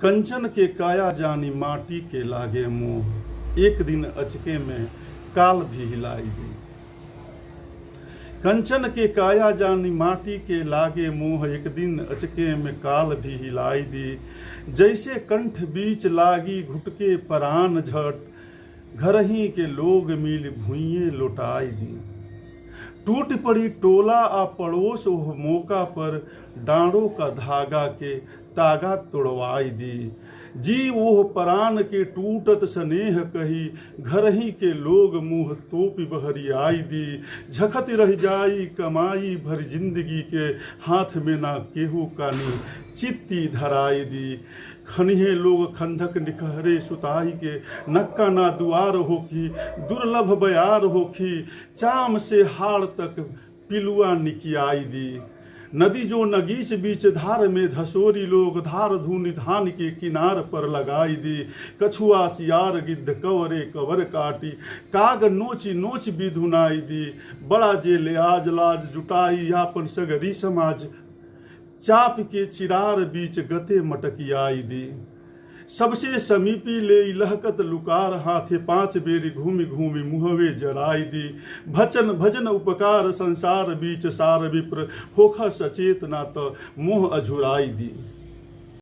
कंचन के काया जानी माटी के लागे मोह, एक दिन अचके में काल भी हिलाई दी। कंचन के काया जानी माटी के लागे मोह, एक दिन अचके में काल भी हिलाई दी। जैसे कंठ बीच लागी घुटके परान झट, घर ही के लोग मिल भुइये लौटाई दी। टूट पड़ी टोला आ पड़ोस ओह मौका पर, डांडों का धागा के तागा तोड़वाई दी। जी ओह परान के टूटत स्नेह कही, घर ही के लोग मुँह तोपी बहरियाई दी। झखत रह जाई कमाई भर जिंदगी के, हाथ में ना केहू कानी चित्ती धराई दी। खनिहे लोग खंधक निखहरे सुताई के, नक्का ना दुआर होखी दुर्लभ बयार होखी। चाम से हाड़ तक पिलुआ निकियाई दी। नदी जो नगीच बीच धार में धसोरी लोग, धार धूनि धान के किनार पर लगाई दी। कछुआ सियार गिद्ध कवरे कवर काटी, काग नोची नोच भी धुनाई दी। बड़ा जे आज लाज जुटाई यापन सगरी समाज, चाप के चिरार बीच गते मटकियाई दी। सबसे समीपी ले लहकत लुकार, हाथे 5 बेरी घूमि घूमि मुहवे जराई दी। भचन भजन उपकार संसार बीच सार विप्र, होखा सचेत ना तो मोह अझुराई दी।